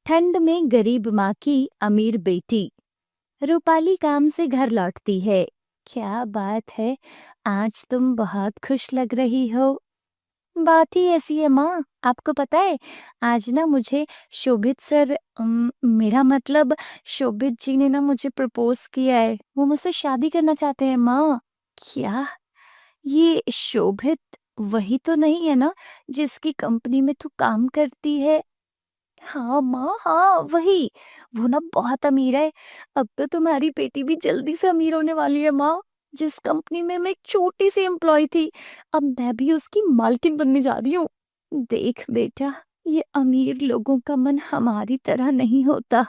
ठंड में गरीब माँ की अमीर बेटी। रूपाली काम से घर लौटती है। क्या बात है, आज तुम बहुत खुश लग रही हो। बात ही ऐसी है माँ, आपको पता है, आज ना मुझे शोभित सर मेरा मतलब शोभित जी ने ना मुझे प्रपोज किया है। वो मुझसे शादी करना चाहते हैं माँ। क्या ये शोभित वही तो नहीं है ना जिसकी कंपनी में तू काम करती है? हाँ माँ, हाँ वही। वो ना बहुत अमीर है। अब तो तुम्हारी बेटी भी जल्दी से अमीर होने वाली है माँ। जिस कंपनी में मैं एक छोटी सी एम्प्लॉय थी, अब मैं भी उसकी मालकिन बनने जा रही हूँ। देख बेटा, ये अमीर लोगों का मन हमारी तरह नहीं होता।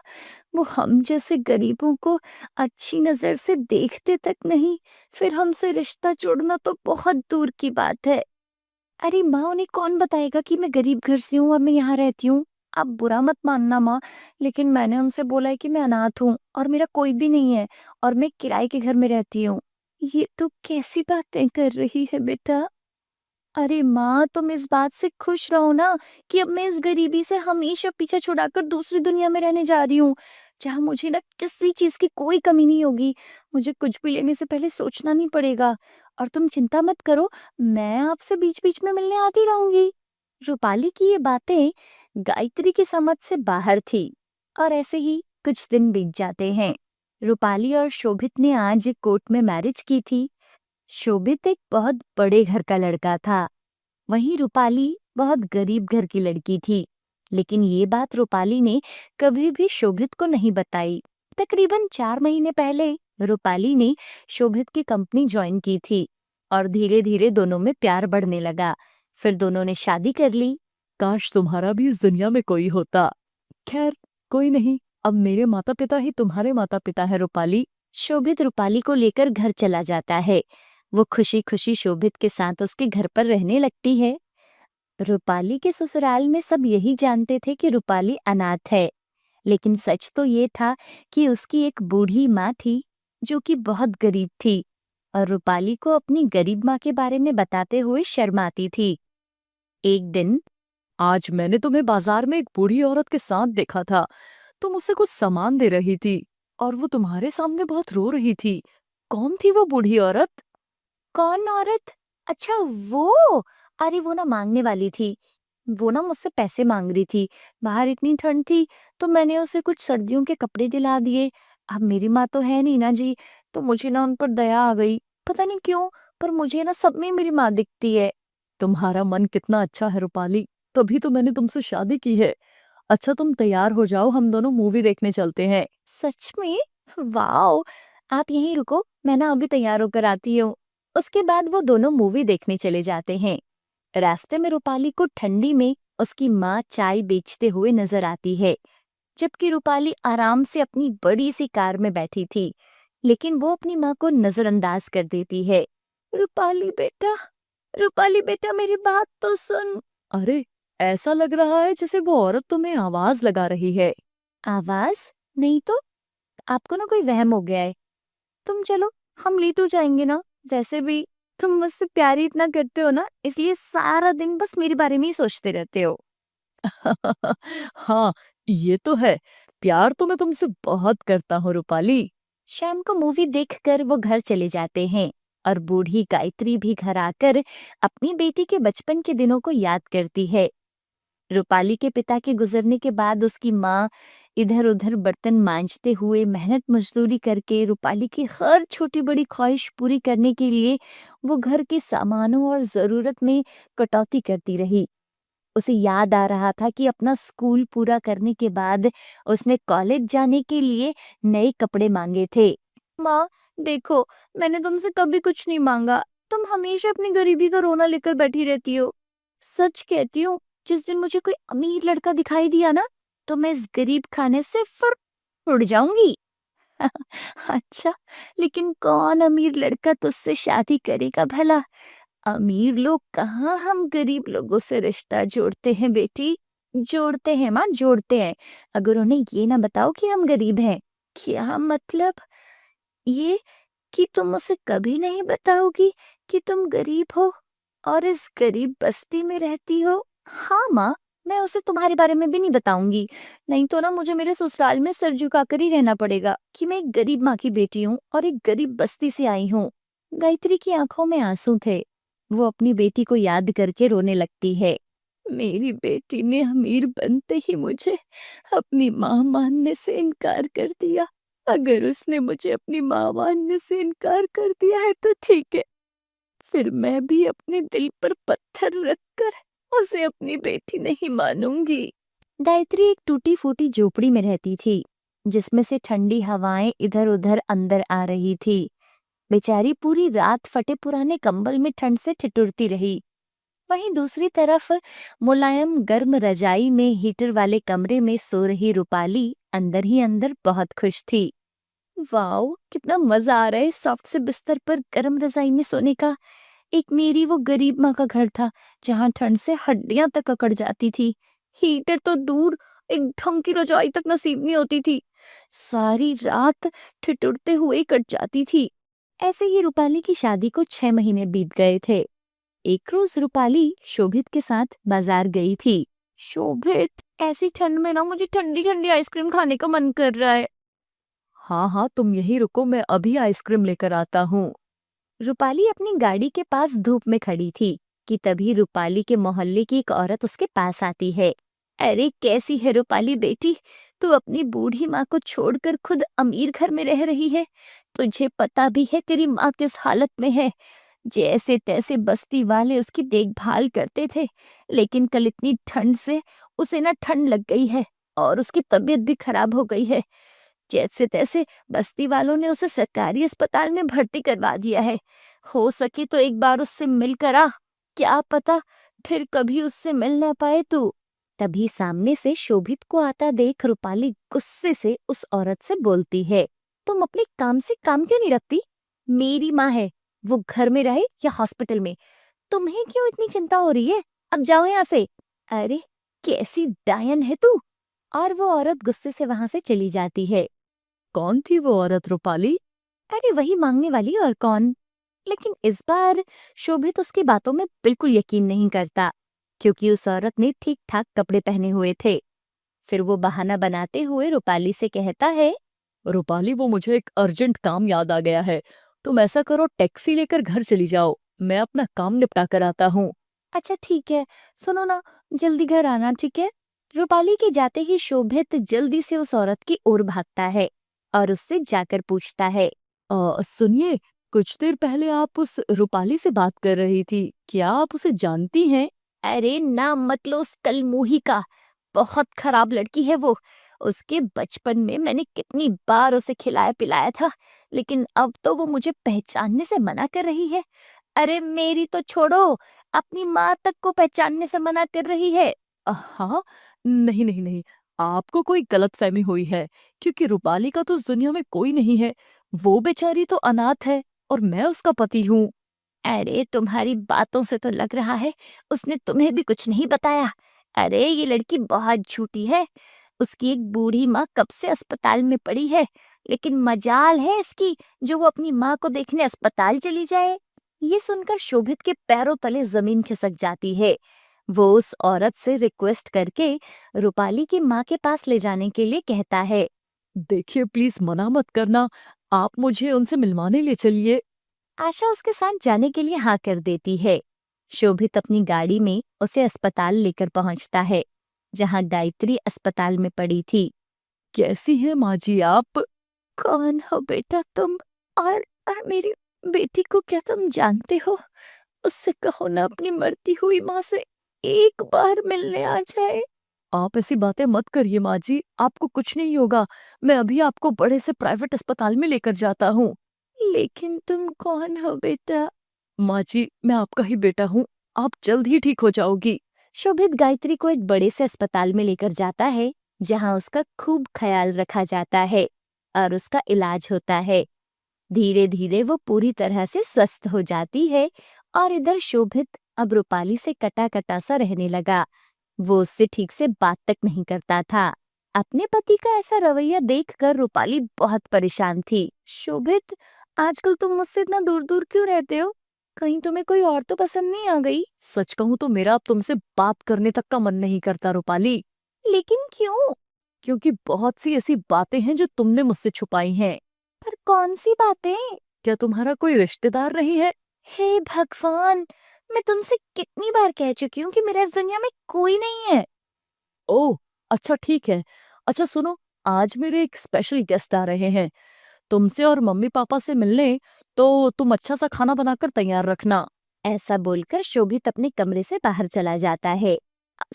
वो हम जैसे गरीबों को अच्छी नजर से देखते तक नहीं, फिर हमसे रिश्ता जोड़ना तो बहुत दूर की बात है। अरे माँ, उन्हें कौन बताएगा कि मैं गरीब घर से हूँ और मैं यहाँ रहती हूँ। आप बुरा मत मानना माँ, लेकिन मैंने उनसे बोला है कि मैं अनाथ हूँ और मेरा कोई भी नहीं है और मैं किराए के घर में रहती हूँ। ये तो कैसी बातें कर रही है बेटा। अरे माँ, तुम इस बात से खुश रहो ना कि अब मैं इस गरीबी से हमेशा पीछा छुड़ाकर दूसरी दुनिया में रहने जा रही हूँ, जहाँ मुझे ना किसी चीज की कोई कमी नहीं होगी। मुझे कुछ भी लेने से पहले सोचना नहीं पड़ेगा। और तुम चिंता मत करो, मैं आपसे बीच बीच में मिलने आती रहूंगी। रूपाली की ये बातें गायत्री की समझ से बाहर थी। और ऐसे ही कुछ दिन बीत जाते हैं। रूपाली और शोभित ने आज कोर्ट में मैरिज की थी। शोभित एक बहुत बड़े घर का लड़का था, वहीं रूपाली बहुत गरीब घर की लड़की थी। लेकिन ये बात रूपाली ने कभी भी शोभित को नहीं बताई। तकरीबन 4 महीने पहले रूपाली ने शोभित की कंपनी ज्वाइन की थी और धीरे धीरे दोनों में प्यार बढ़ने लगा। फिर दोनों ने शादी कर ली। काश तुम्हारा भी इस दुनिया में कोई होता। खैर, कोई नहीं, अब मेरे माता पिता ही तुम्हारे माता पिता है रूपाली। शोभित रूपाली को लेकर घर चला जाता है। वो खुशी खुशी शोभित के साथ उसके घर पर रहने लगती है। रूपाली के ससुराल में सब यही जानते थे कि रूपाली अनाथ है, लेकिन सच तो ये था कि उसकी एक बूढ़ी माँ थी जो कि बहुत गरीब थी और रूपाली को अपनी गरीब माँ के बारे में बताते हुए शर्म आती थी। एक दिन आज मैंने तुम्हें बाजार में एक बूढ़ी औरत के साथ देखा था। तुम उसे कुछ सामान दे रही थी और वो तुम्हारे सामने बहुत रो रही थी। कौन थी वो बूढ़ी औरत? कौन औरत? अच्छा, वो, अरे वो ना मांगने वाली थी। वो ना मुझसे पैसे मांग रही थी। बाहर इतनी ठंड थी तो मैंने उसे कुछ सर्दियों के कपड़े दिला दिए। अब मेरी माँ तो है नहीं ना जी, तो मुझे ना उन पर दया आ गई। पता नहीं क्यों, पर मुझे ना सब में मेरी माँ दिखती है। तुम्हारा मन कितना अच्छा है रूपाली, तभी तो मैंने तुमसे शादी की है। अच्छा, तुम तैयार हो जाओ, हम दोनों मूवी देखने चलते हैं। सच में? वाओ! आप यहीं रुको, मैं ना अभी तैयार होकर आती हूँ। उसके बाद वो दोनों मूवी देखने चले जाते हैं। रास्ते में रूपाली को ठंडी में उसकी माँ चाय बेचते हुए नजर आती है, जबकि रूपाली आराम से अपनी बड़ी सी कार में बैठी थी। लेकिन वो अपनी माँ को नजरअंदाज कर देती है। रूपाली बेटा, रूपाली बेटा, मेरी बात तो सुन। अरे, ऐसा लग रहा है जैसे वो औरत तुम्हें आवाज लगा रही है। आवाज? नहीं तो, आपको ना कोई वहम हो गया है। तुम चलो, हम लेट हो जाएंगे ना। वैसे भी तुम मुझसे प्यार ही इतना करते हो ना, इसलिए सारा दिन बस मेरे बारे में ही सोचते रहते हो। हाँ, ये तो है। प्यार तो मैं तुमसे बहुत करता हूँ रूपाली। शाम को मूवी देखकर वो घर चले जाते हैं और बूढ़ी गायत्री भी घर आकर अपनी बेटी के बचपन के दिनों को याद करती है। रूपाली के पिता के गुजरने के बाद उसकी माँ इधर उधर बर्तन मांजते हुए मेहनत मजदूरी करके रूपाली की हर छोटी बड़ी ख्वाहिश पूरी करने के लिए वो घर के सामानों और जरूरत में कटौती करती रही। उसे याद आ रहा था कि अपना स्कूल पूरा करने के बाद उसने कॉलेज जाने के लिए नए कपड़े मांगे थे। माँ, देखो, मैंने तुमसे कभी कुछ नहीं मांगा। तुम हमेशा अपनी गरीबी का रोना लेकर बैठी रहती हो। सच कहती हूँ, जिस दिन मुझे कोई अमीर लड़का दिखाई दिया ना, तो मैं इस गरीब खाने से फुर उड़ जाऊंगी। अच्छा, लेकिन कौन अमीर लड़का तुझसे शादी करेगा भला? अमीर लोग कहाँ हम गरीब लोगों से रिश्ता जोड़ते हैं बेटी। जोड़ते हैं माँ, जोड़ते हैं। अगर उन्हें ये ना बताओ कि हम गरीब हैं। क्या मतलब? ये कि तुम उसे कभी नहीं बताओगी कि तुम गरीब हो और इस गरीब बस्ती में रहती हो? हाँ माँ, मैं उसे तुम्हारे बारे में भी नहीं बताऊंगी, नहीं तो ना मुझे मेरे ससुराल में सर झुकाकर ही रहना पड़ेगा कि मैं एक गरीब माँ की बेटी हूँ और एक गरीब बस्ती से आई हूँ। गायत्री की आंखों में आंसू थे। वो अपनी बेटी को याद करके रोने लगती है। मेरी बेटी ने अमीर बनते ही मुझे अपनी माँ मानने से इनकार कर दिया। अगर उसने मुझे अपनी माँ मानने से इनकार कर दिया है तो ठीक है, फिर मैं भी अपने दिल पर पत्थर रखकर उसे अपनी बेटी नहीं मानूंगी। गायत्री एक टूटी फूटी झोपड़ी में रहती थी, जिसमें से ठंडी हवाएं इधर उधर अंदर आ रही थी। बेचारी पूरी रात फटे पुराने कंबल में ठंड से ठिठुरती रही। वहीं दूसरी तरफ मुलायम गर्म रजाई में हीटर वाले कमरे में सो रही रूपाली अंदर ही अंदर बहुत खुश थी। वाओ, कितना मजा आ रहा है सॉफ्ट से बिस्तर पर गर्म रजाई में सोने का। एक मेरी वो गरीब माँ का घर था, जहाँ ठंड से हड्डियां तक अकड़ जाती थी। हीटर तो दूर, एक ढंग की रजाई तक नसीब नहीं होती थी। सारी रात ठिठुरते हुए कट जाती थी। ऐसे ही रूपाली की शादी को 6 महीने बीत गए थे। एक रोज रूपाली शोभित के साथ बाजार गई थी। शोभित, ऐसी ठंड में ना मुझे ठंडी ठंडी आइसक्रीम खाने का मन कर रहा है। हाँ हाँ, तुम यहीं रुको, मैं अभी आइसक्रीम लेकर आता हूँ। रूपाली अपनी गाड़ी के पास धूप में खड़ी थी कि तभी रूपाली के मोहल्ले की एक औरत उसके पास आती है। अरे कैसी है रूपाली बेटी, तू अपनी बूढ़ी माँ को छोड़कर खुद अमीर घर में रह रही है। तुझे पता भी है तेरी माँ किस हालत में है। जैसे तैसे बस्ती वाले उसकी देखभाल करते थे, लेकिन कल इतनी ठंड से उसे ना ठंड लग गई है और उसकी तबीयत भी खराब हो गई है। जैसे तैसे बस्ती वालों ने उसे सरकारी अस्पताल में भर्ती करवा दिया है। हो सके तो एक बार उससे मिलकर आ, क्या पता फिर कभी उससे मिल ना पाए तू। तभी सामने से शोभित को आता देख रूपाली गुस्से से उस औरत से बोलती है, तुम अपने काम से काम क्यों नहीं रखती? मेरी माँ है, वो घर में रहे या हॉस्पिटल में, तुम्हें क्यों इतनी चिंता हो रही है? अब जाओ यहाँ से। अरे कैसी डायन है तू। और वो औरत गुस्से से वहां से चली जाती है। कौन थी वो औरत रूपाली? अरे वही मांगने वाली और कौन। लेकिन इस बार शोभित उसकी बातों में बिल्कुल यकीन नहीं करता, क्योंकि उस औरत ने ठीक ठाक कपड़े पहने हुए थे। फिर वो बहाना बनाते हुए रूपाली से कहता है, रूपाली, वो मुझे एक अर्जेंट काम याद आ गया है। तुम ऐसा करो, टैक्सी लेकर घर चली जाओ, मैं अपना काम निपटा कर आता हूँ। अच्छा ठीक है, सुनो ना, जल्दी घर आना, ठीक है? रूपाली के जाते ही शोभित जल्दी से उस औरत की ओर भागता है और उससे जाकर पूछता है, सुनिए, कुछ देर पहले आप उस रूपाली से बात कर रही थी, क्या आप उसे जानती हैं? अरे नाम मत लो उस कलमुही का, बहुत खराब लड़की है वो। उसके बचपन में मैंने कितनी बार उसे खिलाया पिलाया था, लेकिन अब तो वो मुझे पहचानने से मना कर रही है। अरे मेरी तो छोड़ो, अपनी माँ तक को पहचानने से मना कर रही है। हाँ, नहीं नहीं नहीं, आपको कोई गलतफहमी हुई है, क्योंकि रूपाली का तो इस दुनिया में कोई नहीं है। वो बेचारी तो अनाथ है और मैं उसका पति हूँ। अरे तुम्हारी बातों से तो लग रहा है उसने तुम्हें भी कुछ नहीं बताया। अरे ये लड़की बहुत झूठी है। उसकी एक बूढ़ी माँ कब से अस्पताल में पड़ी है, लेकिन मजाल है इसकी जो वो अपनी माँ को देखने अस्पताल चली जाए। ये सुनकर शोभित के पैरों तले जमीन खिसक जाती है। वो उस औरत से रिक्वेस्ट करके रूपाली की माँ के पास ले जाने के लिए कहता है। देखिए, प्लीज मना मत करना, आप मुझे उनसे मिलवाने ले चलिए। आशा उसके साथ जाने के लिए हाँ कर देती है। शोभित अपनी गाड़ी में उसे अस्पताल लेकर पहुंचता है, जहां गायत्री अस्पताल में पड़ी थी। कैसी है माँ जी आप? कौन हो बेटा तुम? और मेरी बेटी को क्या तुम जानते हो? उससे कहो ना अपनी मरती हुई माँ से एक बार मिलने आ जाए। आप ऐसी बातें मत करिए माँ जी, आपको कुछ नहीं होगा। मैं अभी आपको बड़े से प्राइवेट अस्पताल में लेकर जाता हूँ। लेकिन तुम कौन हो बेटा? माँ जी, मैं आपका ही बेटा हूँ, आप जल्द ही ठीक हो जाओगी। शोभित गायत्री को एक बड़े से अस्पताल में लेकर जाता है, जहां उसका खूब ख्याल रखा जाता है और उसका इलाज होता है। धीरे धीरे वो पूरी तरह से स्वस्थ हो जाती है और इधर शोभित अब रूपाली से कटा कटा सा रहने लगा। वो उससे ठीक से बात तक नहीं करता था। अपने पति का ऐसा रवैया देखकर रूपाली बहुत परेशान थी। शोभित, आजकल तुम मुझसे इतना दूर दूर क्यों रहते हो? कहीं तुम्हें कोई और तो पसंद नहीं आ गई? सच कहूँ तो मेरा अब तुमसे बात करने तक का मन नहीं करता रूपाली। लेकिन क्यों? क्योंकि बहुत सी ऐसी बातें हैं जो तुमने मुझसे छुपाई हैं। पर कौन सी बातें? क्या तुम्हारा कोई रिश्तेदार नहीं है? हे भगवान, मैं तुमसे कितनी बार कह चुकी हूँ कि मेरा इस दुनिया में कोई नहीं है। ओह! अच्छा ठीक है। अच्छा सुनो, आज मेरे एक स्पेशल गेस्ट आ रहे हैं। तुमसे और मम्मी-पापा से मिलने, तो तुम अच्छा-सा खाना बनाकर तैयार रखना। ऐसा बोलकर शोभित अपने कमरे से बाहर चला जाता है।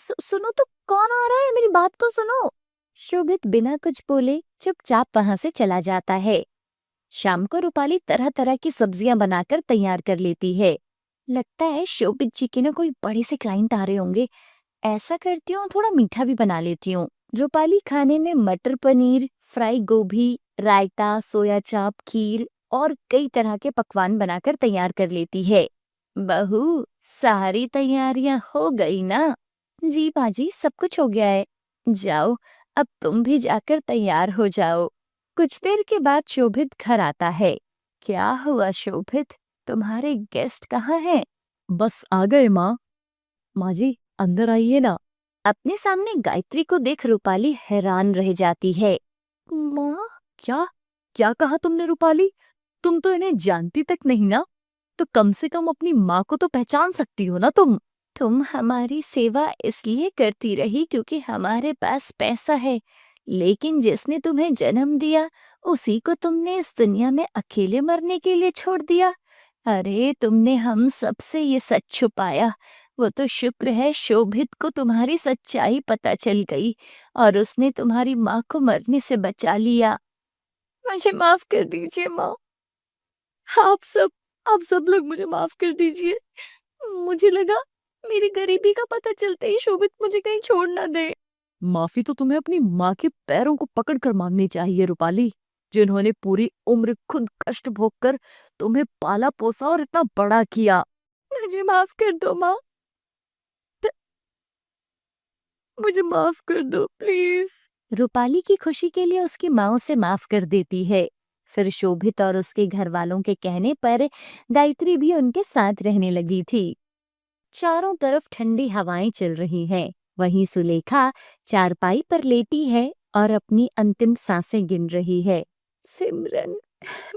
सुनो तो, कौन आ रहा है? मेरी बात तो सुनो। शोभित बिना कुछ बोले चुपचाप वहां से चला जाता है। शाम को रूपाली तरह तरह की सब्जियां बनाकर तैयार कर लेती है। लगता है शोभित जी के ना कोई बड़े से क्लाइंट आ रहे होंगे। ऐसा करती हूँ, थोड़ा मीठा भी बना लेती हूँ। रूपाली खाने में मटर पनीर, फ्राई गोभी, रायता, सोया चाप, खीर और कई तरह के पकवान बनाकर तैयार कर लेती है। बहू, सारी तैयारियां हो गई ना? जी बाजी, सब कुछ हो गया है। जाओ, अब तुम भी जाकर तैयार हो जाओ। कुछ देर के बाद शोभित घर आता है। क्या हुआ शोभित, तुम्हारे गेस्ट कहाँ हैं? बस आ गए माँ। माँ जी, अंदर आइए ना। अपने सामने गायत्री को देख रूपाली हैरान रह जाती है। माँ? क्या? क्या कहा तुमने रूपाली? तुम तो इन्हें जानती तक नहीं ना? तो कम से कम अपनी माँ को तो पहचान सकती हो ना तुम? तुम हमारी सेवा इसलिए करती रही क्योंकि हमारे पास पैसा है, लेकिन जिसने तुम्हें जन्म दिया उसी को तुमने इस दुनिया में अकेले मरने के लिए छोड़ दिया। अरे, तुमने हम सबसे ये सच छुपाया। वो तो शुक्र है शोभित को तुम्हारी सच्चाई पता चल गई और उसने तुम्हारी माँ को मरने से बचा लिया। मुझे माफ कर दीजिए माँ। आप सब लोग मुझे माफ कर दीजिए। मुझे लगा मेरी गरीबी का पता चलते ही शोभित मुझे कहीं छोड़ ना दे। माफी तो तुम्हें अपनी माँ के पैरों को पकड़कर मांगनी चाहिए रूपाली, जिन्होंने पूरी उम्र खुद कष्ट भोगकर तुम्हें पाला पोसा और इतना बड़ा किया। मुझे माफ कर दो माँ। मुझे माफ कर दो प्लीज। रूपाली की खुशी के लिए उसकी माँ उसे माफ कर देती है। फिर शोभित और उसके घर वालों के कहने पर गायत्री भी उनके साथ रहने लगी थी। चारों तरफ ठंडी हवाएं चल रही हैं। वहीं सुलेखा चारपाई पर लेटी है और अपनी अंतिम सांसें गिन रही है। सिमरन,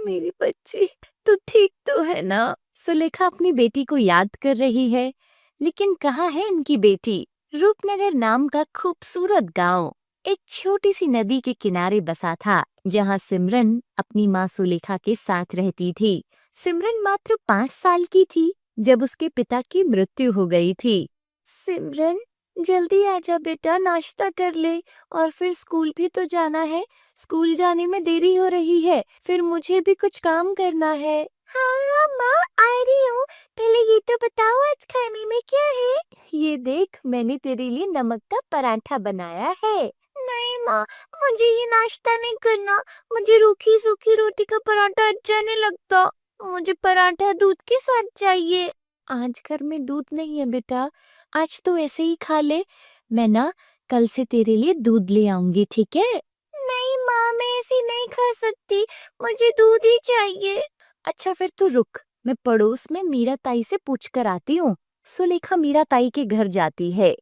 मेरी बच्ची, तू ठीक तो है ना? सुलेखा अपनी बेटी को याद कर रही है, लेकिन कहाँ है इनकी बेटी? रूपनगर नाम का खूबसूरत गांव एक छोटी सी नदी के किनारे बसा था, जहां सिमरन अपनी माँ सुलेखा के साथ रहती थी। सिमरन मात्र 5 साल की थी जब उसके पिता की मृत्यु हो गई थी। सिमरन, जल्दी आजा बेटा, नाश्ता कर ले और फिर स्कूल भी तो जाना है। स्कूल जाने में देरी हो रही है, फिर मुझे भी कुछ काम करना है। हाँ माँ, आ रही हूँ। पहले ये तो बताओ आज खाने में क्या है? ये देख, मैंने तेरे लिए नमक का पराठा बनाया है। नहीं माँ, मुझे ये नाश्ता नहीं करना। मुझे रूखी सूखी रोटी का पराठा अच्छा नहीं लगता। मुझे पराठा दूध के साथ चाहिए। आज घर में दूध नहीं है बेटा, आज तो ऐसे ही खा ले। मैं ना कल से तेरे लिए दूध ले आऊंगी, ठीक है? नहीं माँ, मैं ऐसे नहीं खा सकती, मुझे दूध ही चाहिए। अच्छा फिर तू रुक, मैं पड़ोस में मीरा ताई से पूछ कर आती हूँ। सुलेखा मीरा ताई के घर जाती है।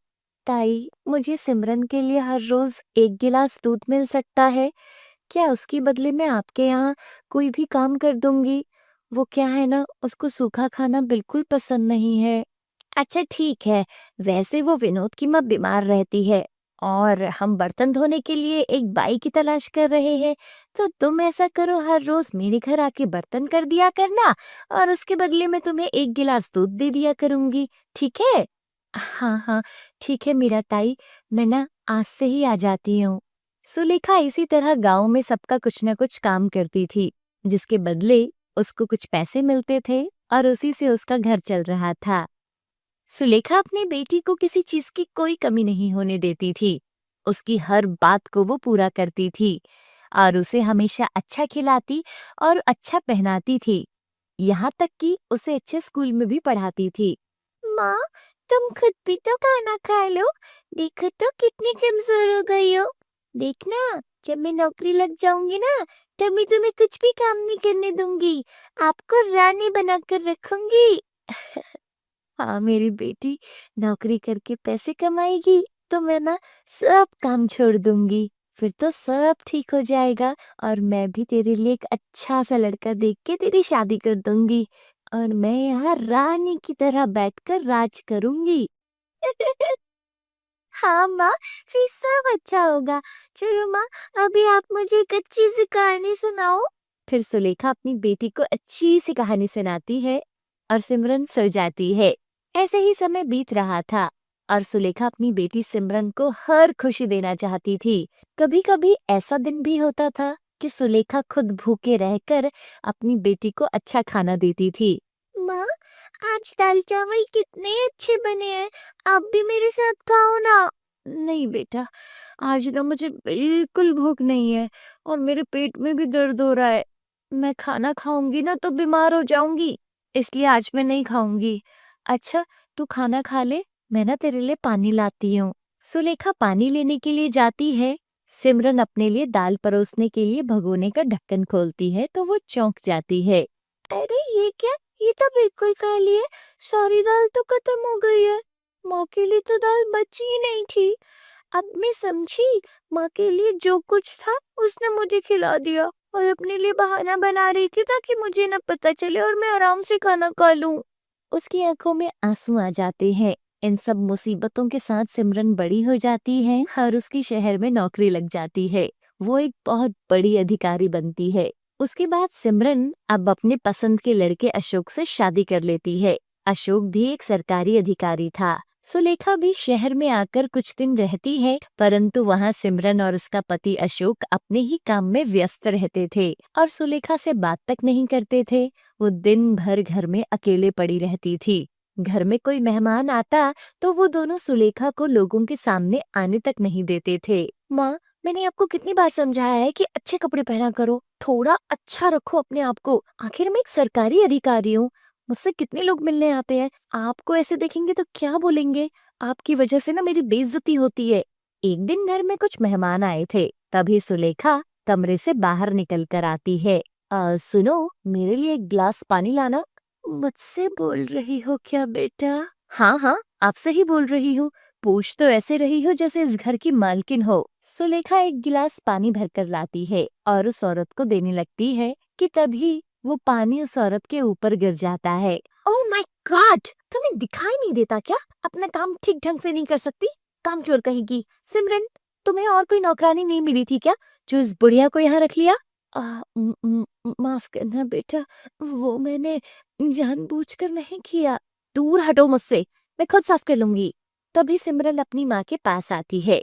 ताई, मुझे सिमरन के लिए हर रोज 1 गिलास दूध मिल सकता है क्या? उसके बदले में आपके यहाँ कोई भी काम कर दूंगी। वो क्या है ना, उसको सूखा खाना बिल्कुल पसंद नहीं है। अच्छा ठीक है, वैसे वो विनोद की माँ बीमार रहती है और हम बर्तन धोने के लिए एक बाई की तलाश कर रहे हैं, तो तुम ऐसा करो, हर रोज मेरे घर आके बर्तन कर दिया करना और उसके बदले में तुम्हें 1 गिलास दूध दे दिया करूंगी, ठीक है? हाँ हाँ, ठीक है मीरा ताई, मैं ना आज से ही आ जाती हूँ। सुलेखा इसी तरह गांव में सबका कुछ न कुछ काम करती थी, जिसके बदले उसको कुछ पैसे मिलते थे और उसी से उसका घर चल रहा था। सुलेखा अपनी बेटी को किसी चीज की कोई कमी नहीं होने देती थी। उसकी हर बात को वो पूरा करती थी और उसे हमेशा अच्छा खिलाती और अच्छा पहनाती थी। यहाँ तक कि उसे अच्छे स्कूल में भी पढ़ाती थी। माँ, तुम खुद भी तो खाना खा लो। देखो तो कितनी कमजोर हो गई हो। देखना, जब मैं नौकरी लग जाऊंगी ना, तब मैं तुम्हें कुछ भी काम नहीं करने दूंगी। आपको रानी बनाकर रखूंगी। हाँ मेरी बेटी नौकरी करके पैसे कमाएगी तो मैं ना सब काम छोड़ दूंगी। फिर तो सब ठीक हो जाएगा और मैं भी तेरे लिए एक अच्छा सा लड़का देख के तेरी शादी कर दूंगी और मैं यहाँ रानी की तरह बैठकर राज करूंगी। हाँ माँ, फिर सब अच्छा होगा। चलो माँ, अभी आप मुझे एक अच्छी सी कहानी सुनाओ। फिर सुलेखा अपनी बेटी को अच्छी सी कहानी सुनाती है और सिमरन सो जाती है। ऐसे ही समय बीत रहा था और सुलेखा अपनी बेटी सिमरन को हर खुशी देना चाहती थी। कभी कभी ऐसा दिन भी होता था कि सुलेखा खुद भूखे रहकर अपनी बेटी को अच्छा खाना देती थी। माँ, आज दाल चावल कितने अच्छे बने हैं, आप भी मेरे साथ खाओ ना। नहीं बेटा, आज ना मुझे बिल्कुल भूख नहीं है और मेरे पेट में भी दर्द हो रहा है। मैं खाना खाऊंगी ना तो बीमार हो जाऊंगी, इसलिए आज मैं नहीं खाऊंगी। अच्छा, तू खाना खा ले, मैं ना तेरे लिए पानी लाती हूँ। सुलेखा पानी लेने के लिए जाती है। सिमरन अपने लिए दाल परोसने के लिए भगोने का ढक्कन खोलती है तो वो चौंक जाती है। अरे ये क्या, ये तो बिल्कुल खाली है, सारी दाल तो खत्म हो गई है। माँ के लिए तो दाल बची ही नहीं थी। अब मैं समझी, माँ के लिए जो कुछ था उसने मुझे खिला दिया और अपने लिए बहाना बना रही थी ताकि मुझे न पता चले और मैं आराम से खाना खा लूं। उसकी आंखों में आंसू आ जाते हैं। इन सब मुसीबतों के साथ सिमरन बड़ी हो जाती है और उसकी शहर में नौकरी लग जाती है। वो एक बहुत बड़ी अधिकारी बनती है। उसके बाद सिमरन अब अपने पसंद के लड़के अशोक से शादी कर लेती है। अशोक भी एक सरकारी अधिकारी था। सुलेखा भी शहर में आकर कुछ दिन रहती है, परंतु वहाँ सिमरन और उसका पति अशोक अपने ही काम में व्यस्त रहते थे और सुलेखा से बात तक नहीं करते थे। वो दिन भर घर में अकेले पड़ी रहती थी। घर में कोई मेहमान आता तो वो दोनों सुलेखा को लोगों के सामने आने तक नहीं देते थे। माँ, मैंने आपको कितनी बार समझाया है कि अच्छे कपड़े पहना करो, थोड़ा अच्छा रखो अपने आप को। आखिर मैं एक सरकारी अधिकारी हूँ, मुझसे कितने लोग मिलने आते हैं। आपको ऐसे देखेंगे तो क्या बोलेंगे? आपकी वजह से ना मेरी बेइज्जती होती है। एक दिन घर में कुछ मेहमान आए थे, तभी सुलेखा कमरे से बाहर निकल कर आती है। सुनो, मेरे लिए एक गिलास पानी लाना। मुझसे बोल रही हो क्या बेटा? हाँ हाँ, आपसे ही बोल रही हूँ। पूछ तो ऐसे रही हो जैसे इस घर की मालकिन हो। सुलेखा एक गिलास पानी भरकर लाती है और उस औरत को देने लगती है कि तभी वो पानी उस औरत के ऊपर गिर जाता है। Oh my God! तुम्हें दिखाई नहीं देता क्या? अपना काम ठीक ढंग से नहीं कर सकती? कामचोर कहेगी। सिमरन, तुम्हें और कोई नौकरानी नहीं मिली थी क्या जो इस बुढ़िया को यहाँ रख लिया? माफ करना बेटा, वो मैंने जानबूझकर नहीं किया। दूर हटो मुझसे, मैं खुद साफ कर लूंगी। तभी सिमरन अपनी माँ के पास आती है।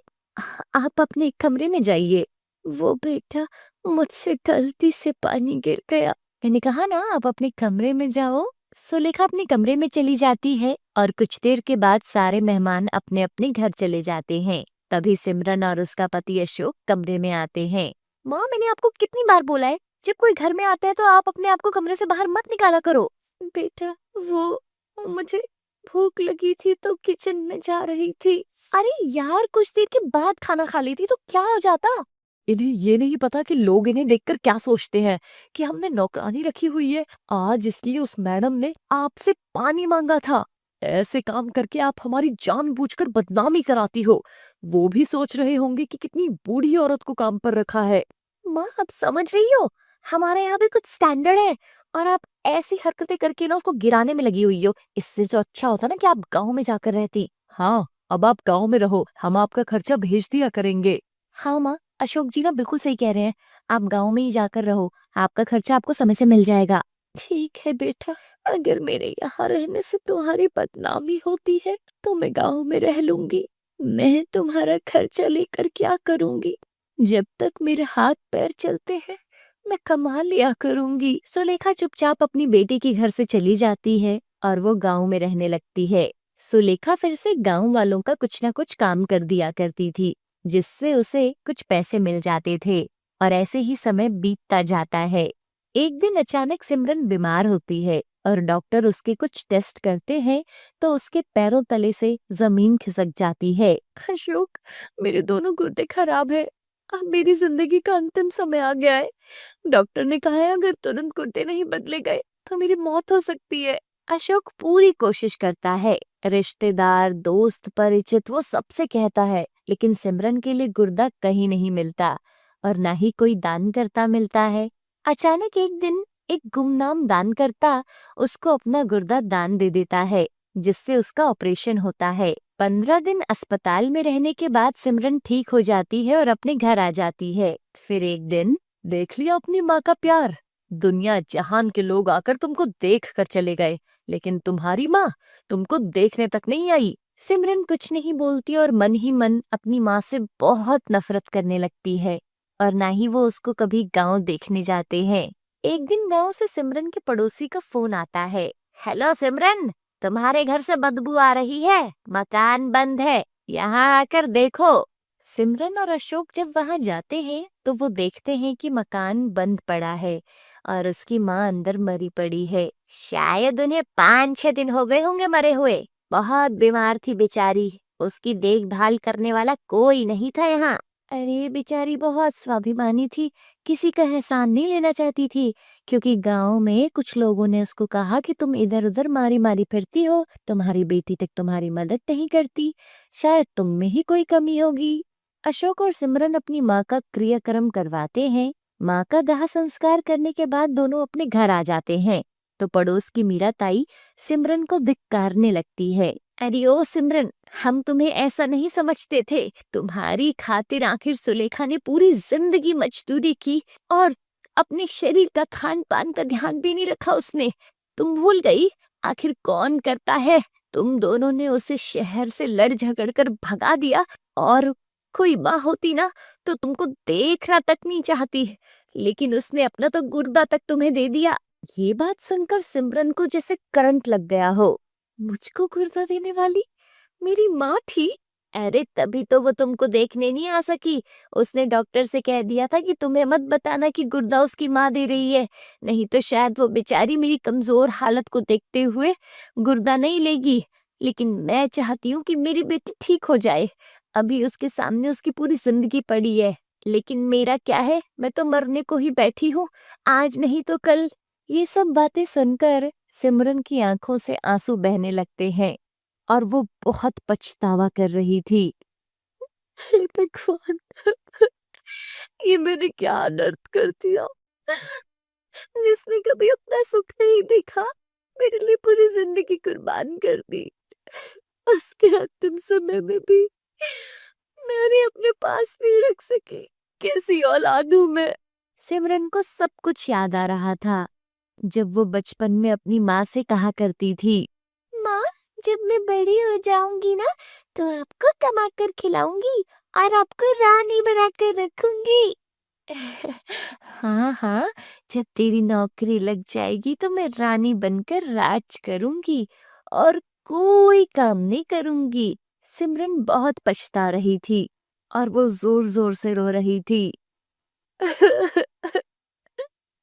आप अपने कमरे में जाइए। वो बेटा, मुझसे गलती से पानी गिर गया। मैंने कहा ना, आप अपने कमरे में जाओ। सुलेखा अपने कमरे में चली जाती है और कुछ देर के बाद सारे मेहमान अपने अपने घर चले जाते हैं। तभी सिमरन और उसका पति अशोक कमरे में आते हैं। माँ, मैंने आपको कितनी बार बोला है, जब कोई घर में आता है तो आप अपने आप को कमरे से बाहर मत निकाला करो। बेटा, वो मुझे भूख लगी थी तो किचन में जा रही थी। अरे यार, कुछ देर के बाद खाना खा लेती तो क्या हो जाता? इन्हें ये नहीं पता कि लोग इन्हें देखकर क्या सोचते हैं कि हमने नौकरानी रखी हुई है आज, इसलिए उस मैडम ने आपसे पानी मांगा था। ऐसे काम करके आप हमारी जानबूझकर बदनामी कराती हो। वो भी सोच रहे होंगे कि कितनी बूढ़ी औरत को काम पर रखा है। माँ, आप समझ रही हो, हमारे यहाँ भी कुछ स्टैंडर्ड है और आप ऐसी हरकतें करके ना उसको गिराने में लगी हुई हो। इससे तो अच्छा होता ना कि आप गांव में जाकर रहती। हाँ, अब आप गांव में रहो, हम आपका खर्चा भेज दिया करेंगे। हाँ माँ, अशोक जी ना बिल्कुल सही कह रहे हैं। आप गांव में ही जाकर रहो, आपका खर्चा आपको समय से मिल जाएगा। ठीक है बेटा, अगर मेरे यहाँ रहने से तुम्हारी बदनामी होती है तो मैं गांव में रह लूंगी। मैं तुम्हारा खर्चा लेकर क्या करूंगी? जब तक मेरे हाथ पैर चलते हैं मैं कमा लिया करूंगी। सुलेखा चुपचाप अपनी बेटी के घर से चली जाती है और वो गांव में रहने लगती है। सुलेखा फिर से गांव वालों का कुछ ना कुछ काम कर दिया करती थी, जिससे उसे कुछ पैसे मिल जाते थे और ऐसे ही समय बीतता जाता है। एक दिन अचानक सिमरन बीमार होती है और डॉक्टर उसके कुछ टेस्ट करते हैं तो उसके पैरों तले से जमीन खिसक जाती है। अशोक, मेरे दोनों गुर्दे खराब है। अब मेरी जिंदगी का अंतिम समय आ गया है। डॉक्टर ने कहा है अगर तुरंत गुर्दे नहीं बदले गए तो मेरी मौत हो सकती है। अशोक पूरी कोशिश करता है, रिश्तेदार, दोस्त, परिचित वो सबसे कहता है, लेकिन सिमरन के लिए गुर्दा कहीं नहीं मिलता और ना ही कोई दानकर्ता मिलता है। अचानक एक दिन एक गुमनाम दानकर्ता उसको अपना गुर्दा दान दे देता है, जिससे उसका ऑपरेशन होता है। 15 दिन अस्पताल में रहने के बाद सिमरन ठीक हो जाती है और अपने घर आ जाती है। फिर एक दिन, देख लिया अपनी माँ का प्यार। दुनिया जहान के लोग आकर तुमको देख कर चले गए, लेकिन तुम्हारी माँ तुमको देखने तक नहीं आई। सिमरन कुछ नहीं बोलती और मन ही मन अपनी माँ से बहुत नफरत करने लगती है और ना ही वो उसको कभी गांव देखने जाते हैं। एक दिन गांव से सिमरन के पड़ोसी का फोन आता है। हेलो सिमरन, तुम्हारे घर से बदबू आ रही है, मकान बंद है, यहाँ आकर देखो। सिमरन और अशोक जब वहां जाते हैं तो वो देखते हैं कि मकान बंद पड़ा है और उसकी माँ अंदर मरी पड़ी है। शायद उन्हें 5-6 दिन हो गए होंगे मरे हुए। बहुत बीमार थी बेचारी, उसकी देखभाल करने वाला कोई नहीं था यहाँ। अरे बेचारी बहुत स्वाभिमानी थी, किसी का एहसान नहीं लेना चाहती थी, क्योंकि गांव में कुछ लोगों ने उसको कहा कि तुम इधर उधर मारी मारी फिरती हो, तुम्हारी बेटी तक तुम्हारी मदद नहीं करती, शायद तुम में ही कोई कमी होगी। अशोक और सिमरन अपनी माँ का क्रियाक्रम करवाते हैं। माँ का दाह संस्कार करने के बाद दोनों अपने घर आ जाते हैं तो पड़ोस की मीरा ताई सिमरन को धिक्कारने लगती है। अरे ओ सिमरन, हम तुम्हें ऐसा नहीं समझते थे, तुम्हारी खातिर आखिर सुलेखा ने पूरी जिंदगी मजदूरी की और अपने शरीर का खान पान का ध्यान भी नहीं रखा उसने। तुम भूल गई आखिर कौन करता है? तुम दोनों ने उसे शहर से लड़ झगड़ कर भगा दिया और कोई माँ होती ना तो तुमको देखना तक नहीं चाहती, लेकिन उसने अपना तो गुर्दा तक तुम्हें दे दिया। ये बात सुनकर सिमरन को जैसे करंट लग गया हो। मुझको गुर्दा देने वाली मेरी माँ थी? अरे तभी तो वो तुमको देखने नहीं आ सकी। उसने डॉक्टर से कह दिया था कि तुम्हें मत बताना कि गुर्दा उसकी माँ दे रही है, नहीं तो शायद वो बेचारी मेरी कमजोर हालत को देखते हुए गुर्दा नहीं लेगी। लेकिन मैं चाहती हूँ कि मेरी बेटी ठीक हो जाए। अभी उसके सामने उसकी पूरी जिंदगी पड़ी है, लेकिन मेरा क्या है, मैं तो मरने को ही बैठी हूँ, आज नहीं तो कल। ये सब बातें सुनकर सिमरन की आंखों से आंसू बहने लगते हैं और वो बहुत पछतावा कर रही थी। हे भगवान, ये मैंने क्या अनर्थ कर दिया। जिसने कभी अपना सुख नहीं देखा, मेरे लिए पूरी जिंदगी कुर्बान कर दी। उसके अंतिम समय में भी मैं उन्हें अपने पास नहीं रख सकी। कैसी औलाद हूँ मैं। सिमरन को सब कुछ याद आ रहा था, जब वो बचपन में अपनी माँ से कहा करती थी, माँ, जब मैं बड़ी हो जाऊंगी ना तो आपको कमा कर खिलाऊंगी और आपको रानी बनाकर रखूंगी। हाँ हाँ, जब तेरी नौकरी लग जाएगी तो मैं रानी बनकर राज करूंगी और कोई काम नहीं करूंगी। सिमरन बहुत पछता रही थी और वो जोर जोर से रो रही थी।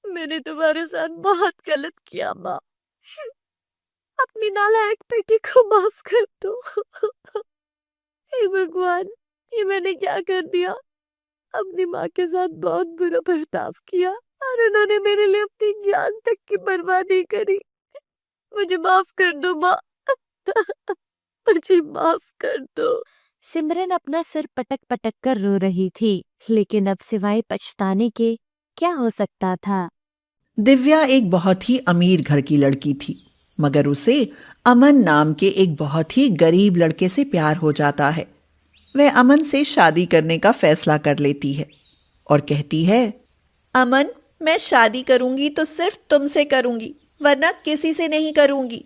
मैंने तुम्हारे साथ बहुत गलत किया माँ। अपनी नालायक बेटी को माफ कर दो। हे भगवान, ये मैंने क्या कर दिया। अपनी माँ के साथ बहुत बुरा बर्ताव किया और उन्होंने मेरे लिए अपनी जान तक की परवाह नहीं करी। मुझे माफ कर दो माँ। मुझे माफ कर दो। सिमरन अपना सिर पटक पटक कर रो रही थी, लेकिन अब सिवाय पछताने के क्या हो सकता था। दिव्या एक बहुत ही अमीर घर की लड़की थी, मगर उसे अमन नाम के एक बहुत ही गरीब लड़के से प्यार हो जाता है। वह अमन से शादी करने का फैसला कर लेती है और कहती है, अमन, मैं शादी करूंगी तो सिर्फ तुमसे करूंगी, वरना किसी से नहीं करूंगी।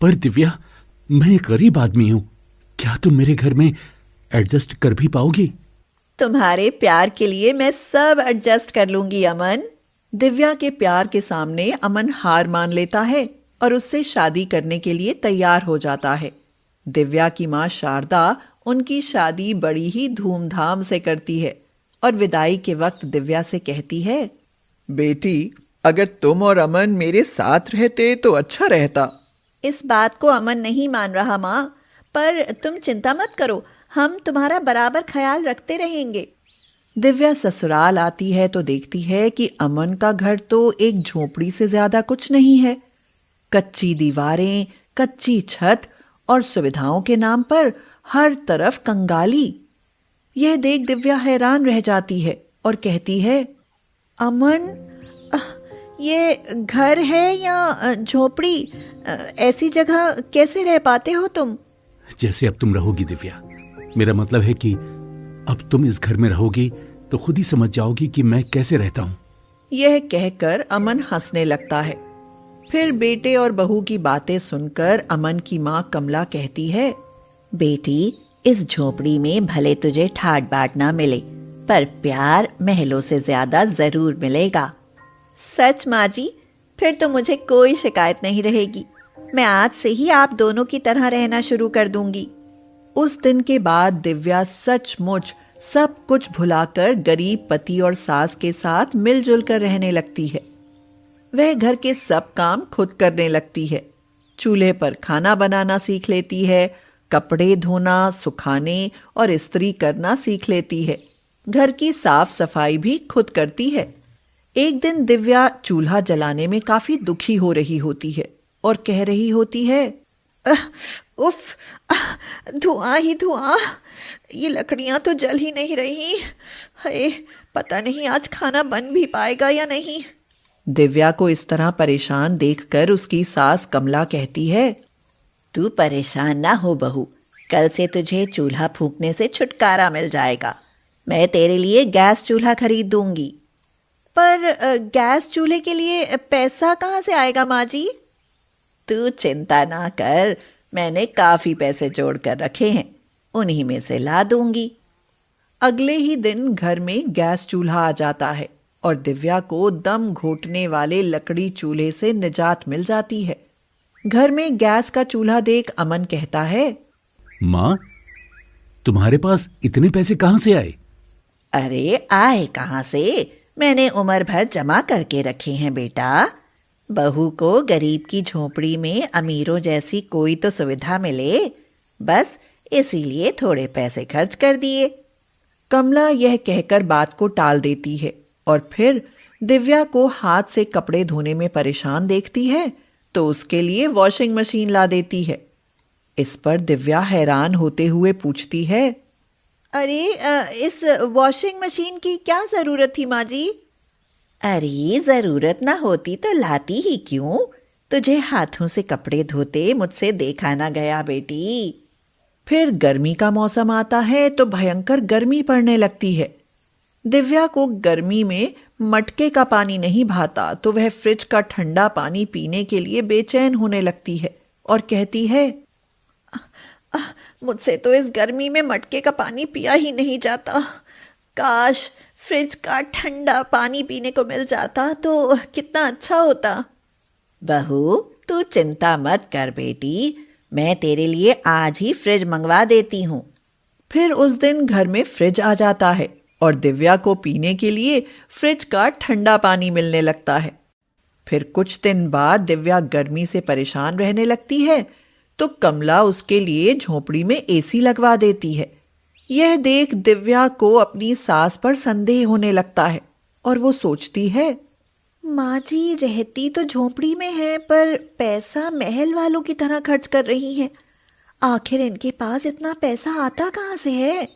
पर दिव्या, मैं एक गरीब आदमी हूँ, क्या तुम मेरे घर में एडजस्ट कर भी पाओगी? तुम्हारे प्यार के लिए मैं सब एडजस्ट कर लूंगी अमन। दिव्या के प्यार के सामने अमन हार मान लेता है और उससे शादी करने के लिए तैयार हो जाता है। दिव्या की माँ शारदा उनकी शादी बड़ी ही धूमधाम से करती है और विदाई के वक्त दिव्या से कहती है, बेटी, अगर तुम और अमन मेरे साथ रहते तो अच्छा रहता। इस बात को अमन नहीं मान रहा माँ, पर तुम चिंता मत करो, हम तुम्हारा बराबर ख्याल रखते रहेंगे। दिव्या ससुराल आती है तो देखती है कि अमन का घर तो एक झोपड़ी से ज्यादा कुछ नहीं है। कच्ची दीवारें, कच्ची छत और सुविधाओं के नाम पर हर तरफ कंगाली। यह देख दिव्या हैरान रह जाती है और कहती है, अमन, ये घर है या झोपड़ी? ऐसी जगह कैसे रह पाते हो तुम? जैसे अब तुम रहोगी दिव्या। मेरा मतलब है कि अब तुम इस घर में रहोगी तो खुद ही समझ जाओगी कि मैं कैसे रहता हूँ। यह कहकर अमन हंसने लगता है। फिर बेटे और बहू की बातें सुनकर अमन की माँ कमला कहती है, बेटी, इस झोपड़ी में भले तुझे ठाट बाट ना मिले, पर प्यार महलों से ज्यादा जरूर मिलेगा। सच माँ जी, फिर तो मुझे कोई शिकायत नहीं रहेगी। मैं आज से ही आप दोनों की तरह रहना शुरू कर दूंगी। उस दिन के बाद दिव्या सचमुच सब कुछ भुलाकर गरीब पति और सास के साथ मिलजुल कर रहने लगती है। वह घर के सब काम खुद करने लगती है। चूल्हे पर खाना बनाना सीख लेती है, कपड़े धोना, सुखाने और इस्त्री करना सीख लेती है। घर की साफ सफाई भी खुद करती है। एक दिन दिव्या चूल्हा जलाने में काफी दुखी हो रही होती है और कह रही होती है, उफ, धुआं ही धुआं, ये लकड़ियां तो जल ही नहीं रही। हाय, पता नहीं आज खाना बन भी पाएगा या नहीं। दिव्या को इस तरह परेशान देखकर उसकी सास कमला कहती है, तू परेशान ना हो बहू, कल से तुझे चूल्हा फूंकने से छुटकारा मिल जाएगा। मैं तेरे लिए गैस चूल्हा खरीद दूंगी। पर गैस चूल्हे के लिए पैसा कहाँ से आएगा माँ जी? तू चिंता ना कर, मैंने काफी पैसे जोड़ कर रखे हैं, उन्हीं में से ला दूंगी। अगले ही दिन घर में गैस चूल्हा आ जाता है और दिव्या को दम घोटने वाले लकड़ी चूल्हे से निजात मिल जाती है। घर में गैस का चूल्हा देख अमन कहता है, माँ, तुम्हारे पास इतने पैसे कहाँ से आए? अरे आए कहाँ से, मैंने उम्र भर जमा करके रखे हैं बेटा। बहू को गरीब की झोपड़ी में अमीरों जैसी कोई तो सुविधा मिले, बस इसीलिए थोड़े पैसे खर्च कर दिए। कमला यह कहकर बात को टाल देती है और फिर दिव्या को हाथ से कपड़े धोने में परेशान देखती है तो उसके लिए वॉशिंग मशीन ला देती है। इस पर दिव्या हैरान होते हुए पूछती है, अरे इस वॉशिंग मशीन की क्या ज़रूरत थी माँ जी? अरे ज़रूरत ना होती तो लाती ही क्यों? तुझे हाथों से कपड़े धोते मुझसे देखा ना गया बेटी। फिर गर्मी का मौसम आता है तो भयंकर गर्मी पड़ने लगती है। दिव्या को गर्मी में मटके का पानी नहीं भाता तो वह फ्रिज का ठंडा पानी पीने के लिए बेचैन होने लगती है और कहती है, मुझसे तो इस गर्मी में मटके का पानी पिया ही नहीं जाता। काश फ्रिज का ठंडा पानी पीने को मिल जाता तो कितना अच्छा होता। बहू, तू चिंता मत कर बेटी, मैं तेरे लिए आज ही फ्रिज मंगवा देती हूँ। फिर उस दिन घर में फ्रिज आ जाता है और दिव्या को पीने के लिए फ्रिज का ठंडा पानी मिलने लगता है। फिर कुछ दिन बाद दिव्या गर्मी से परेशान रहने लगती है तो कमला उसके लिए झोपड़ी में एसी लगवा देती है। यह देख दिव्या को अपनी सास पर संदेह होने लगता है और वो सोचती है, माँ जी रहती तो झोपड़ी में है पर पैसा महल वालों की तरह खर्च कर रही हैं। आखिर इनके पास इतना पैसा आता कहाँ से है?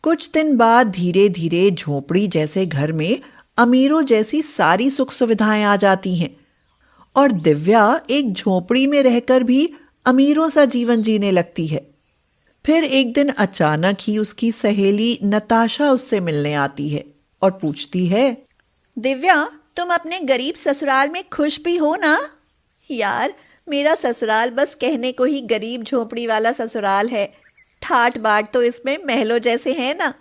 कुछ दिन बाद धीरे धीरे झोपड़ी जैसे घर में अमीरों जैसी सारी सुख सुविधाएं आ जाती हैं और दिव्या एक झोपड़ी में रहकर भी अमीरों सा जीवन जीने लगती है। फिर एक दिन अचानक ही उसकी सहेली नताशा उससे मिलने आती है और पूछती है, दिव्या, तुम अपने गरीब ससुराल में खुश भी हो ना? यार, मेरा ससुराल बस कहने को ही गरीब झोपड़ी वाला ससुराल है। ठाट बाट तो इसमें महलों जैसे हैं ना।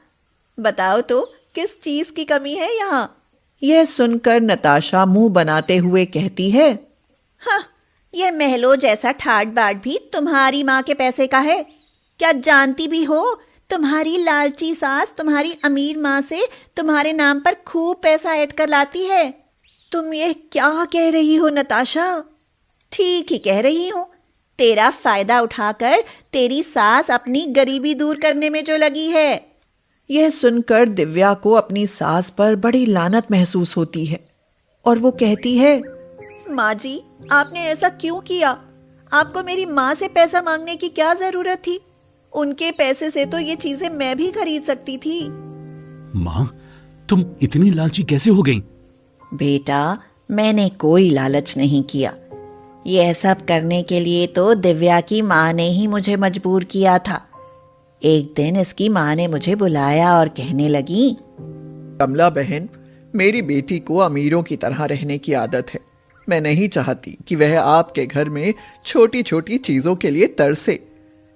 बताओ तो किस चीज़ की कमी है यहाँ? यह सुनकर नताशा मुंह बनाते हुए कहती है, हाँ, यह महलों जैसा ठाट बाट भी तुम्हारी माँ के पैसे का है। क्या जानती भी हो, तुम्हारी लालची सास तुम्हारी अमीर माँ से तुम्हारे नाम पर खूब पैसा ऐड कर लाती है। तुम ये क्या कह रही हो नताशा? ठीक ही कह रही हूँ। तेरा फायदा उठाकर तेरी सास अपनी गरीबी दूर करने में जो लगी है। यह सुनकर दिव्या को अपनी सास पर बड़ी लानत महसूस होती है और वो कहती है, माँ जी, आपने ऐसा क्यों किया? आपको मेरी माँ से पैसा मांगने की क्या जरूरत थी? उनके पैसे से तो ये चीजें मैं भी खरीद सकती थी। माँ, तुम इतनी लालची कैसे हो गई? बेटा, मैंने कोई लालच नहीं किया। यह सब करने के लिए तो दिव्या की माँ ने ही मुझे मजबूर किया था। एक दिन इसकी माँ ने मुझे बुलाया और कहने लगी, कमला बहन, मेरी बेटी को अमीरों की तरह रहने की आदत है। मैं नहीं चाहती कि वह आपके घर में छोटी छोटी चीज़ों के लिए तरसे।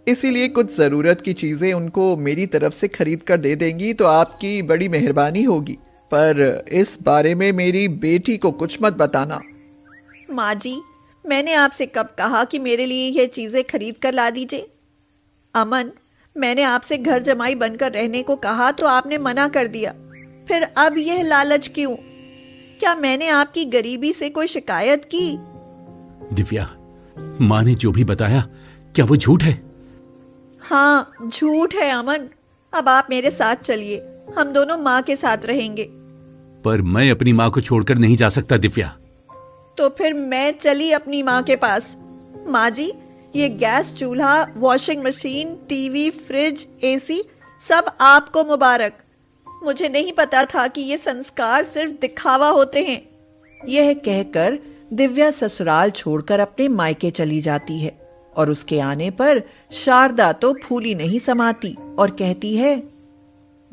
इसीलिए कुछ ज़रूरत की चीज़ें उनको मेरी तरफ से खरीद कर दे देंगी तो आपकी बड़ी मेहरबानी होगी। पर इस बारे में मेरी बेटी को कुछ मत बताना। माँ जी, मैंने आपसे कब कहा कि मेरे लिए यह चीज़ें खरीद कर ला दीजिए? अमन, मैंने आपसे घर जमाई बनकर रहने को कहा तो आपने मना कर दिया। फिर अब यह लालच क्यों? क्या मैंने आपकी गरीबी से कोई शिकायत की? दिव्या, माँ ने जो भी बताया, क्या वो झूठ है? हाँ, झूठ है अमन। अब आप मेरे साथ चलिए, हम दोनों माँ के साथ रहेंगे। पर मैं अपनी माँ को छोड़कर नहीं जा सकता दिव्या। तो फिर मैं चली अपनी माँ के पास। माँ जी, ये गैस चूल्हा, washing machine, TV, fridge, AC सब आपको मुबारक। मुझे नहीं पता था कि ये संस्कार सिर्फ दिखावा होते हैं। यह कहकर दिव्या ससुराल छोड़कर अपने मायके चली जाती है और उसके आने पर शारदा तो फूली नहीं समाती और कहती है,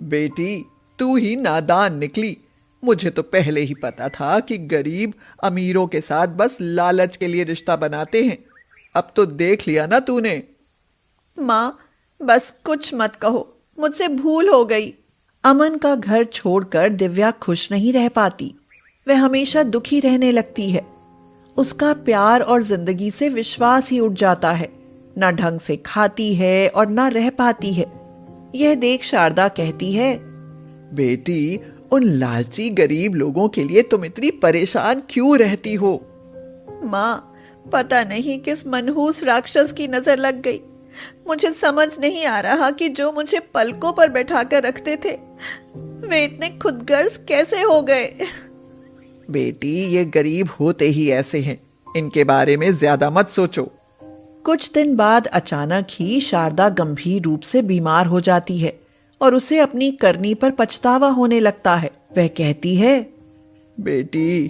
बेटी, तू ही नादान निकली। मुझे तो पहले ही पता था कि गरीब अमीरों के साथ बस लालच के लिए रिश्ता बनाते हैं। अब तो देख लिया ना तूने। माँ, बस कुछ मत कहो, मुझसे भूल हो गई। अमन का घर छोड़कर दिव्या खुश नहीं रह पाती। वह हमेशा दुखी रहने लगती है। उसका प्यार और जिंदगी से विश्वास ही उठ जाता है। ना ढंग से खाती है और ना रह पाती है। यह देख शारदा कहती है, बेटी, उन लालची गरीब लोगों के लिए तुम इतनी परेशान क्यों रहती हो? माँ, पता नहीं किस मनहूस राक्षस की नजर लग गई। मुझे समझ नहीं आ रहा कि जो मुझे पलकों पर बैठाकर रखते थे, वे इतने खुदगर्ज कैसे हो गए। बेटी, ये गरीब होते ही ऐसे हैं। इनके बारे में ज्यादा मत सोचो। कुछ दिन बाद अचानक ही शारदा गंभीर रूप से बीमार हो जाती है और उसे अपनी करनी पर पछतावा होने लगता है। वह कहती है, बेटी,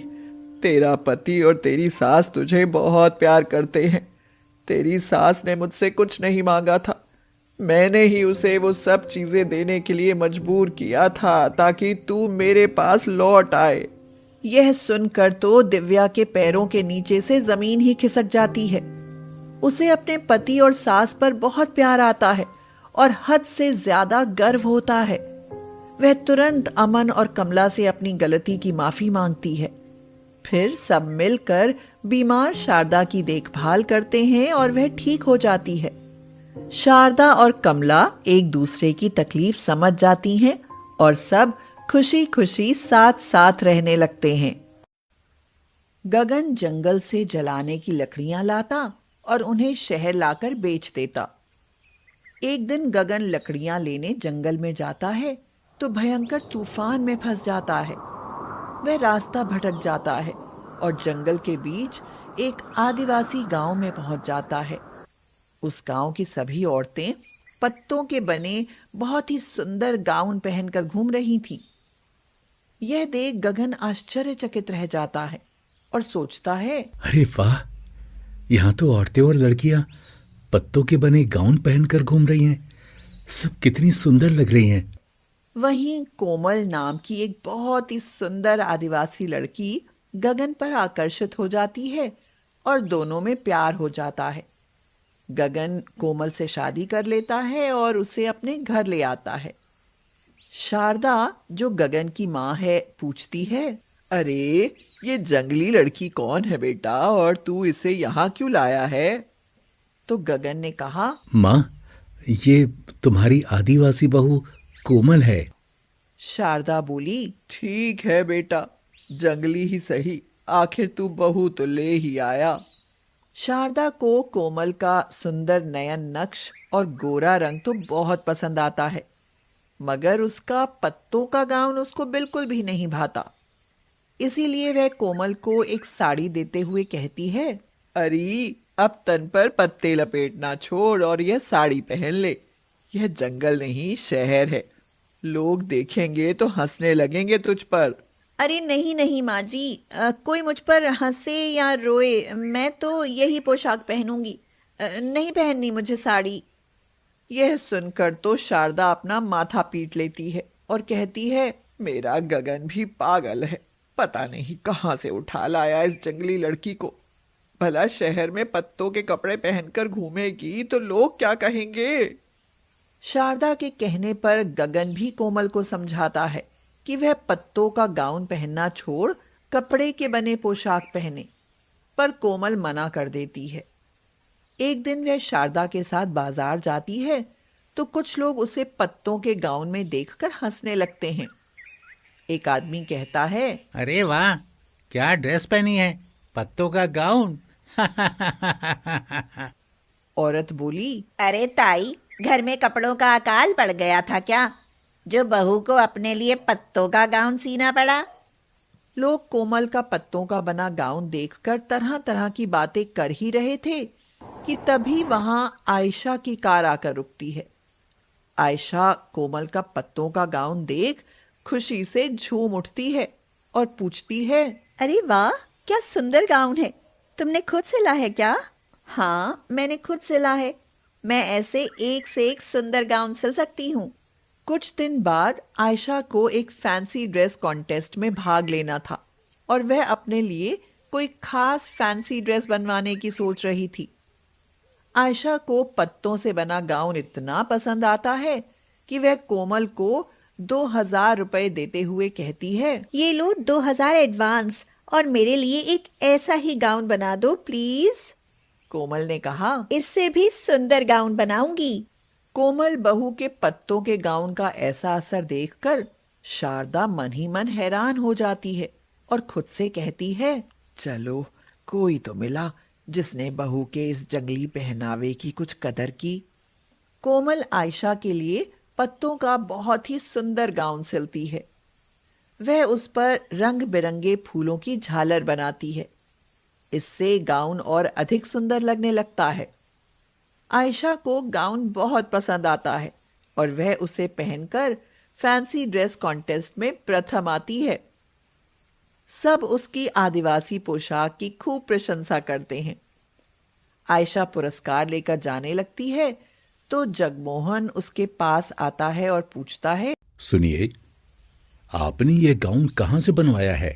तेरा पति और तेरी सास तुझे बहुत प्यार करते हैं। तेरी सास ने मुझसे कुछ नहीं मांगा था। मैंने ही उसे वो सब चीजें देने के लिए मजबूर किया था ताकि तू मेरे पास लौट आए। यह सुनकर तो दिव्या के पैरों के नीचे से जमीन ही खिसक जाती है। उसे अपने पति और सास पर बहुत प्यार आता है और हद से ज्यादा गर्व होता है। वह तुरंत अमन और कमला से अपनी गलती की माफी मांगती है। फिर सब मिलकर बीमार शारदा की देखभाल करते हैं और वह ठीक हो जाती है। शारदा और कमला एक दूसरे की तकलीफ समझ जाती हैं और सब खुशी खुशी साथ साथ रहने लगते हैं। गगन जंगल से जलाने की लकड़ियां लाता और उन्हें शहर लाकर बेच देता। एक दिन गगन लकड़ियां लेने जंगल में जाता है तो भयंकर तूफान में फंस जाता है। वह रास्ता भटक जाता है और जंगल के बीच एक आदिवासी गांव में पहुंच जाता है। उस गांव की सभी औरतें पत्तों के बने बहुत ही सुंदर गाउन पहनकर घूम रही थीं। यह देख गगन आश्चर्यचकित रह जाता है और सोचता है, अरे वाह, यहाँ तो औरतें और लड़कियां पत्तों के बने गाउन पहनकर घूम रही हैं। सब कितनी सुंदर लग रही हैं। वहीं कोमल नाम की एक बहुत ही सुंदर आदिवासी लड़की गगन पर आकर्षित हो जाती है और दोनों में प्यार हो जाता है। गगन कोमल से शादी कर लेता है और उसे अपने घर ले आता है। शारदा, जो गगन की माँ है, पूछती है, अरे, ये जंगली लड़की कौन है बेटा, और तू इसे यहाँ क्यों लाया है? तो गगन ने कहा, माँ, ये तुम्हारी आदिवासी बहू कोमल है। शारदा बोली, ठीक है बेटा, जंगली ही सही, आखिर तू बहू तो ले ही आया। शारदा को कोमल का सुंदर नयन नक्श और गोरा रंग तो बहुत पसंद आता है, मगर उसका पत्तों का गाउन उसको बिल्कुल भी नहीं भाता। इसीलिए वह कोमल को एक साड़ी देते हुए कहती है, अरे अब तन पर पत्ते लपेटना छोड़ और यह साड़ी पहन ले। यह जंगल नहीं शहर है, लोग देखेंगे तो हंसने लगेंगे तुझ पर। अरे नहीं नहीं माँ जी, कोई मुझ पर हंसे या रोए, मैं तो यही पोशाक पहनूंगी। नहीं पहननी मुझे साड़ी। यह सुनकर तो शारदा अपना माथा पीट लेती है और कहती है, मेरा गगन भी पागल है, पता नहीं कहाँ से उठा लाया इस जंगली लड़की को। भला शहर में पत्तों के कपड़े पहनकर घूमेगी तो लोग क्या कहेंगे। शारदा के कहने पर गगन भी कोमल को समझाता है कि वह पत्तों का गाउन पहनना छोड़ कपड़े के बने पोशाक पहने, पर कोमल मना कर देती है। एक दिन वह शारदा के साथ बाजार जाती है तो कुछ लोग उसे पत्तों के गाउन में देखकर हंसने लगते हैं। एक आदमी कहता है, अरे वाह, क्या ड्रेस पहनी है, पत्तों का गाउन। औरत बोली, अरे ताई, घर में कपड़ों का अकाल पड़ गया था क्या, जो बहू को अपने लिए पत्तों का गाउन सीना पड़ा। लोग कोमल का पत्तों का बना गाउन देखकर तरह तरह की बातें कर ही रहे थे कि तभी वहां आयशा की कार आकर रुकती है। आयशा कोमल का पत्तों का गाउन देख खुशी से झूम उठती है और पूछती है, अरे वाह, क्या सुंदर गाउन है, तुमने खुद सिला है क्या। हाँ, मैंने खुद सिला है। मैं ऐसे एक से एक सुंदर गाउन सिल सकती हूँ। कुछ दिन बाद आयशा को एक फैंसी ड्रेस कॉन्टेस्ट में भाग लेना था और वह अपने लिए कोई खास फैंसी ड्रेस बनवाने की सोच रही थी। आयशा को पत्तों से बना गाउन इतना पसंद आता है कि वह कोमल को 2000 रुपए देते हुए कहती है, ये लो 2000 एडवांस और मेरे लिए एक ऐसा ही गाउन बना दो प्लीज। कोमल ने कहा, इससे भी सुंदर गाउन बनाऊंगी। कोमल बहू के पत्तों के गाउन का ऐसा असर देखकर शारदा मन ही मन हैरान हो जाती है और खुद से कहती है, चलो कोई तो मिला जिसने बहू के इस जंगली पहनावे की कुछ कदर की। कोमल आयशा के लिए पत्तों का बहुत ही सुंदर गाउन सिलती है। वह उस पर रंग बिरंगे फूलों की झालर बनाती है। इससे गाउन और अधिक सुंदर लगने लगता है। आयशा को गाउन बहुत पसंद आता है और वह उसे पहनकर फैंसी ड्रेस कॉन्टेस्ट में प्रथम आती है। सब उसकी आदिवासी पोशाक की खूब प्रशंसा करते हैं। आयशा पुरस्कार लेकर जाने लगती है तो जगमोहन उसके पास आता है और पूछता है, सुनिए, आपने ये गाउन कहाँ से बनवाया है?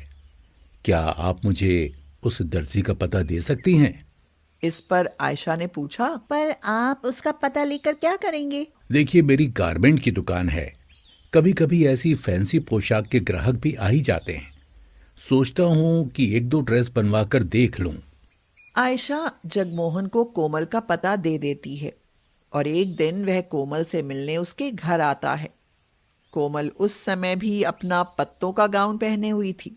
क्या आप मुझे उस दर्जी का पता दे सकती हैं? इस पर आयशा ने पूछा, पर आप उसका पता लेकर क्या करेंगे। देखिए, मेरी गारमेंट की दुकान है, कभी कभी ऐसी फैंसी पोशाक के ग्राहक भी आ ही जाते हैं। सोचता हूँ कि एक दो ड्रेस बनवा कर देख लूं। आयशा जगमोहन को कोमल का पता दे देती है और एक दिन वह कोमल से मिलने उसके घर आता है। कोमल उस समय भी अपना पत्तों का गाउन पहने हुई थी।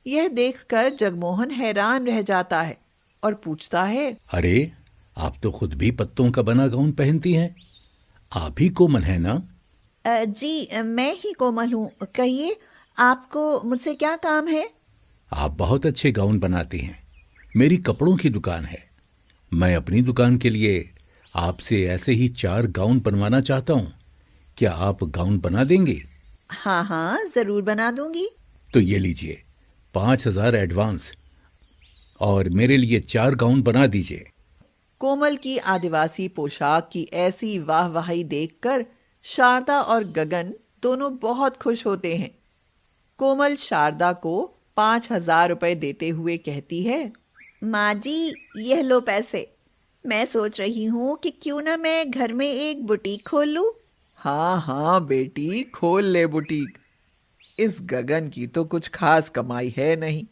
यह देखकर जगमोहन हैरान रह जाता है और पूछता है, अरे, आप तो खुद भी पत्तों का बना गाउन पहनती हैं। आप ही कोमल है ना? जी, मैं ही कोमल हूँ। कहिए, आपको मुझसे क्या काम है। आप बहुत अच्छे गाउन बनाती हैं। मेरी कपड़ों की दुकान है। मैं अपनी दुकान के लिए आपसे ऐसे ही 4 गाउन बनवाना चाहता हूँ। क्या आप गाउन बना देंगे? हाँ हाँ, जरूर बना दूंगी। तो ये लीजिए 5000 एडवांस और मेरे लिए 4 गाउन बना दीजिए। कोमल की आदिवासी पोशाक की ऐसी वाहवाही देखकर शारदा और गगन दोनों बहुत खुश होते हैं। कोमल शारदा को 5000 रुपए देते हुए कहती है, माँ जी, यह लो पैसे। मैं सोच रही हूँ कि क्यों ना मैं घर में एक बुटीक खोल लूँ। हाँ हाँ बेटी, खोल ले बुटीक। इस गगन की तो कुछ खास कमाई है नहीं,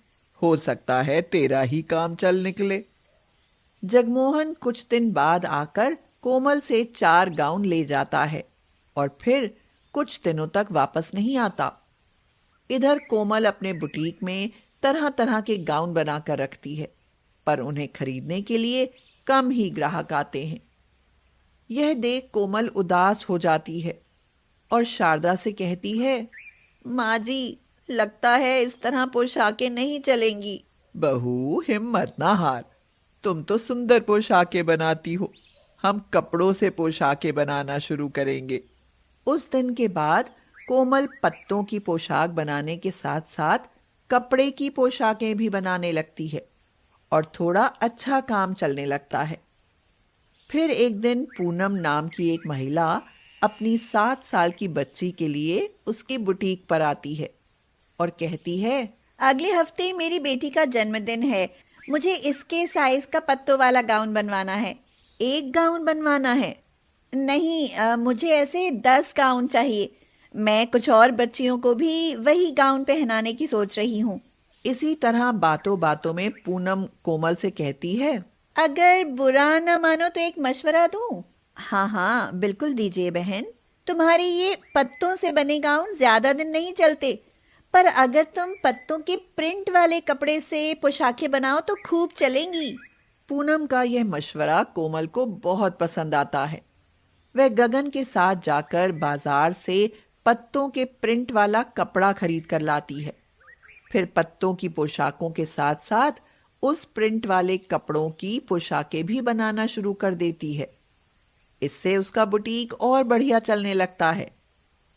हो सकता है तेरा ही काम चल निकले। जगमोहन कुछ दिन बाद आकर कोमल से 4 गाउन ले जाता है और फिर कुछ दिनों तक वापस नहीं आता। इधर कोमल अपने बुटीक में तरह तरह के गाउन बनाकर रखती है, पर उन्हें खरीदने के लिए कम ही ग्राहक आते हैं। यह देख कोमल उदास हो जाती है और शारदा से कहती है, माँ जी, लगता है इस तरह पोशाकें नहीं चलेंगी। बहू, हिम्मत ना हार। तुम तो सुंदर पोशाकें बनाती हो। हम कपड़ों से पोशाकें बनाना शुरू करेंगे। उस दिन के बाद कोमल पत्तों की पोशाक बनाने के साथ साथ कपड़े की पोशाकें भी बनाने लगती है और थोड़ा अच्छा काम चलने लगता है। फिर एक दिन पूनम नाम की एक महिला अपनी 7 साल की बच्ची के लिए उसकी बुटीक पर आती है और कहती है, अगले हफ्ते मेरी बेटी का जन्मदिन है। मुझे इसके साइज का पत्तों वाला गाउन बनवाना है। एक गाउन बनवाना है नहीं, मुझे ऐसे 10 गाउन चाहिए। मैं कुछ और बच्चियों को भी वही गाउन पहनाने की सोच रही हूँ। इसी तरह बातों बातों में पूनम कोमल से कहती है, अगर बुरा न मानो तो एक मशवरा दूँ? हाँ हाँ, बिल्कुल दीजिए बहन। तुम्हारे ये पत्तों से बने गाउन ज्यादा दिन नहीं चलते, पर अगर तुम पत्तों के प्रिंट वाले कपड़े से पोशाकें बनाओ तो खूब चलेंगी। पूनम का यह मशवरा कोमल को बहुत पसंद आता है। वह गगन के साथ जाकर बाजार से पत्तों के प्रिंट वाला कपड़ा खरीद कर लाती है। फिर पत्तों की पोशाकों के साथ साथ उस प्रिंट वाले कपड़ों की पोशाकें भी बनाना शुरू कर देती है। इससे उसका बुटीक और बढ़िया चलने लगता है।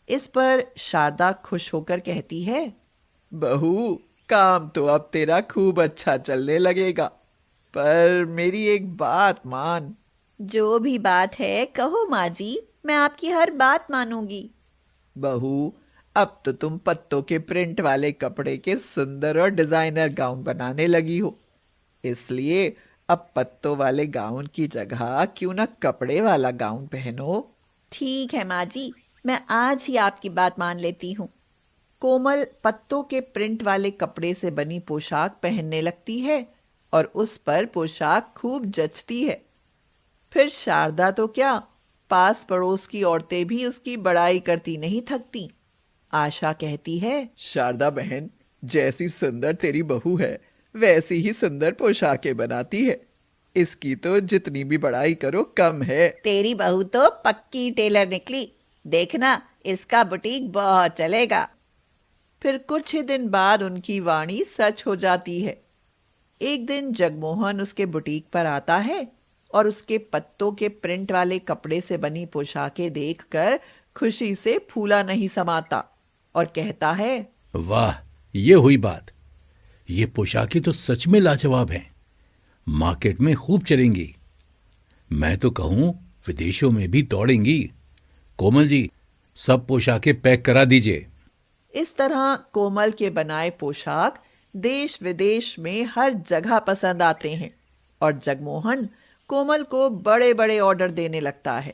इस पर शारदा खुश होकर कहती है, बहू, काम तो अब तेरा खूब अच्छा चलने लगेगा, पर मेरी एक बात मान। जो भी बात है कहो माँ जी, मैं आपकी हर बात मानूंगी। बहू, अब तो तुम पत्तों के प्रिंट वाले कपड़े के सुंदर और डिजाइनर गाउन बनाने लगी हो, इसलिए अब पत्तों वाले गाउन की जगह क्यों ना कपड़े वाला गाउन पहनो। ठीक है माँ जी, मैं आज ही आपकी बात मान लेती हूँ। कोमल पत्तों के प्रिंट वाले कपड़े से बनी पोशाक पहनने लगती है और उस पर पोशाक खूब जचती है। फिर शारदा तो क्या, पास पड़ोस की औरतें भी उसकी बड़ाई करती नहीं थकती। आशा कहती है, शारदा बहन, जैसी सुंदर तेरी बहू है वैसी ही सुंदर पोशाकें बनाती है। इसकी तो जितनी भी बड़ाई करो कम है। तेरी बहू तो पक्की टेलर निकली। देखना, इसका बुटीक बहुत चलेगा। फिर कुछ ही दिन बाद उनकी वाणी सच हो जाती है। एक दिन जगमोहन उसके बुटीक पर आता है और उसके पत्तों के प्रिंट वाले कपड़े से बनी पोशाकें देखकर खुशी से फूला नहीं समाता और कहता है, वाह, ये हुई बात। ये पोशाकें तो सच में लाजवाब हैं। मार्केट में खूब चलेंगी। मैं तो कहूं विदेशों में भी दौड़ेंगी। कोमल जी, सब पोशाकें पैक करा दीजिए। इस तरह कोमल के बनाए पोशाक देश विदेश में हर जगह पसंद आते हैं और जगमोहन कोमल को बड़े बड़े ऑर्डर देने लगता है।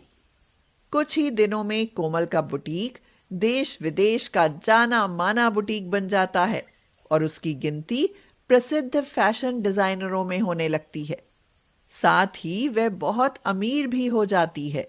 कुछ ही दिनों में कोमल का बुटीक देश विदेश का जाना माना बुटीक बन जाता है और उसकी गिनती प्रसिद्ध फैशन डिजाइनरों में होने लगती है। साथ ही वह बहुत अमीर भी हो जाती है।